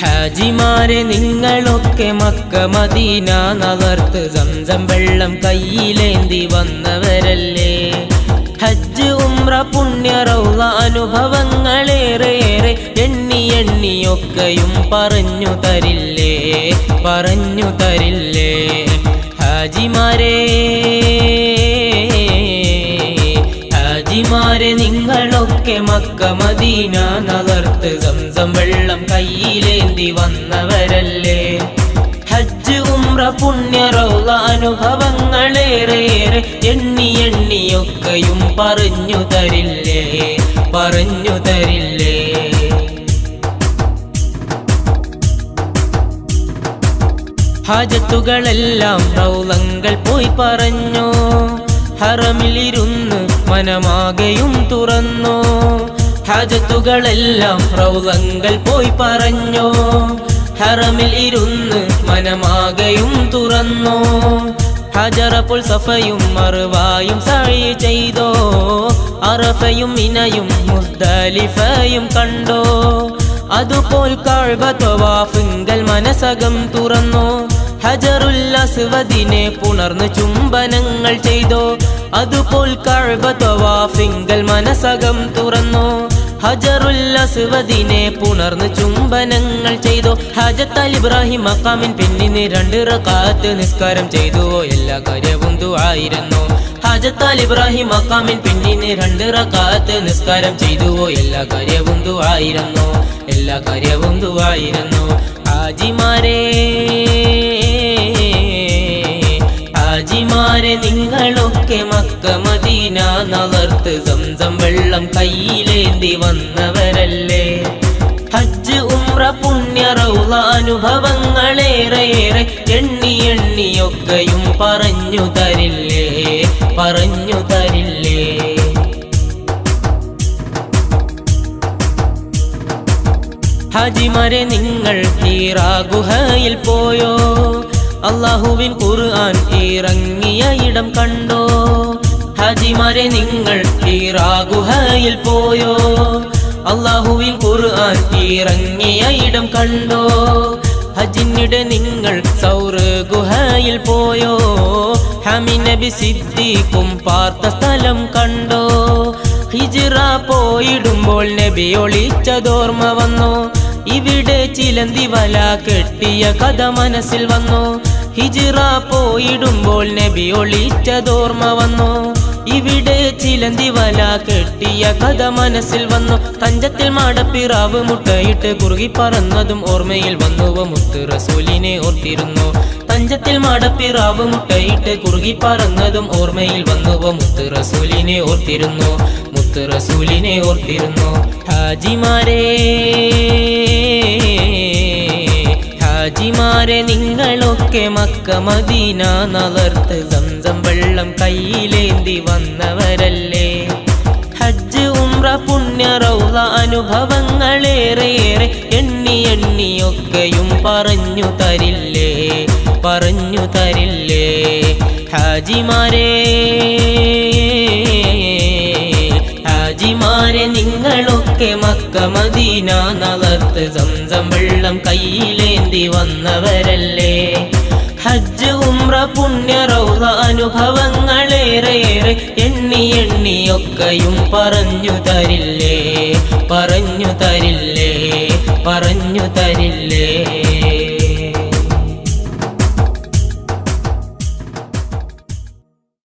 ഹാജിമാരെ നിങ്ങളൊക്കെ Mecca Medina നവർത്ത് Zamzam വെള്ളം കയ്യിലേന്തി വന്നവരല്ലേ. ഹജ്ജ് ഉംറ പുണ്യ റൗള അനുഭവങ്ങളേറെയേറെ എണ്ണി എണ്ണിയൊക്കെയും പറഞ്ഞു തരില്ലേ, പറഞ്ഞു തരില്ലേ. ഹാജിമാരെ ഹാജിമാരെ നിങ്ങളൊക്കെ മക്ക മദീന നവർത്ത് സംസം വെള്ളം കയ്യിലേന്തി വന്നവരല്ലേ. ഹജ്ജ് ഉംറ പുണ്യ റൗള അനുഭവങ്ങളേറെയേറെ എണ്ണി എണ്ണിയൊക്കെയും പറഞ്ഞു തരില്ലേ, പറഞ്ഞു തരില്ലേ. ഹാജത്തുകളെല്ലാം റൗളങ്ങൾ പോയി പറഞ്ഞോ, ഹറമിലിരുന്ന് മനമാകെയും തുറന്നോ. ഹാജത്തുകളെല്ലാം റൗളങ്ങൾ പോയി പറഞ്ഞോ, ഹറമിൽ ഇരുന്ന് മനമാകെയും തുറന്നോ. ഹജറപ്പുൽ സഫയും മർവായും സഅയ് ചെയ്തോ, അറഫയും മിനയും മുസ്ദലിഫയും കണ്ടോ. അതുപോൽ കഅബ തവാഫിങ്കൽ മനസകം തുറന്നോ, ഹജറുൽ അസ്വദിനെ പുണർന്ന് ചുംബനങ്ങൾ ചെയ്തോ. അതുപോൽ കഅബ തവാഫിങ്കൽ മനസകം തുറന്നോ, ഹജറുൽ അസ്വദിനെ പുണർന്ന് ചുംബനങ്ങൾ ചെയ്തോ. ഹജത്തൽ ഇബ്രാഹിം മഖാമിൻ പിന്നിന് 2 റക്അത്ത് നിസ്കാരം ചെയ്തുവോ, എല്ലാ കാര്യവും ദുആയിരുന്നു. ഹജത്തൽ ഇബ്രാഹിം മഖാമിൻ പിന്നിന് 2 റക്അത്ത് നിസ്കാരം ചെയ്തുവോ, എല്ലാ കാര്യവും ദുആയിരുന്നു, എല്ലാ കാര്യവും ദുആയിരുന്നു. ഹാജിമാരെ ഹാജിമാരെ നിങ്ങളൊക്കെ മക്ക മദീന നവർത്ത് സംസം വെള്ളം കയ്യിലേന്തി വന്നവരല്ലേ. ഹജ്ജ് ഉംറ പുണ്യ റൗള അനുഭവങ്ങളേറെയേറെ എണ്ണി എണ്ണിയൊക്കെയും പറഞ്ഞു തരില്ലേ, പറഞ്ഞു തരില്ലേ. ഹാജിമാരെ നിങ്ങൾ ഹീറാ ഗുഹയിൽ പോയോ, അല്ലാഹുവിൻ ഖുർആൻ ഇറങ്ങിയ ഇടം കണ്ടോ. ഹാജിമാരെ നിങ്ങൾ ഹീറാ ഗുഹയിൽ പോയോ, അല്ലാഹുവിൻ ഖുർആൻ ഇറങ്ങിയ ഇടം കണ്ടോ. ഹജ്ജിനിടെ നിങ്ങൾ സൗർ ഗുഹയിൽ പോയോ, ഹമീ നബി സിദ്ദീഖും പാർത്ത സ്ഥലം കണ്ടോ. ഹിജ്റ പോയിടുമ്പോൾ നബി ഒളിച്ചതോർമ്മ വന്നോ, ഇവിടെ ചിലന്തി വല കെട്ടിയ കഥ മനസ്സിൽ വന്നോ. ഹിജ്റ പോയിടുമ്പോൾ നബി ഒളിച്ചതോർമ്മ വന്നോ, ഇവിടെ ചിലന്തി വല കെട്ടിയ കഥ മനസ്സിൽ വന്നു. തഞ്ചത്തിൽ മാടപ്പിറാവ് മുട്ടയിട്ട് കുറുകി പറന്നതും ഓർമ്മയിൽ വന്നുവോ, മുത്ത് റസൂലിനെ ഓർത്തിരുന്നു. തഞ്ചത്തിൽ മാടപ്പിറാവ് മുട്ടയിട്ട് കുറുകി പറന്നതും ഓർമ്മയിൽ വന്നുവോ, മുത്ത് റസൂലിനെ ഓർത്തിരുന്നു, മുത്ത് റസൂലിനെ ഓർത്തിരുന്നു. ഹാജിമാരെ ഹാജിമാരെ നിങ്ങളൊക്കെ മക്ക മദീന നവർത്ത് സംസം വെള്ളം കയ്യിലേന്തി വന്നവരല്ലേ. ഹജ്ജ് ഉംറ പുണ്യ റൗള അനുഭവങ്ങളേറെയേറെ എണ്ണി എണ്ണിയൊക്കെയും പറഞ്ഞു തരില്ലേ, പറഞ്ഞു തരില്ലേ. ഹാജിമാരെ ഹാജിമാരെ നിങ്ങളൊക്കെ മക്ക മദീന നവർത്ത് സംസം വെള്ളം കയ്യിലേന്തി വന്നവരല്ലേ. ഹജ്ജ് ഉംറ പുണ്യ റൗള അനുഭവങ്ങളേറെയേറെ എണ്ണി എണ്ണിയൊക്കെയും പറഞ്ഞു തരില്ലേ, പറഞ്ഞു തരില്ലേ, പറഞ്ഞു തരില്ലേ.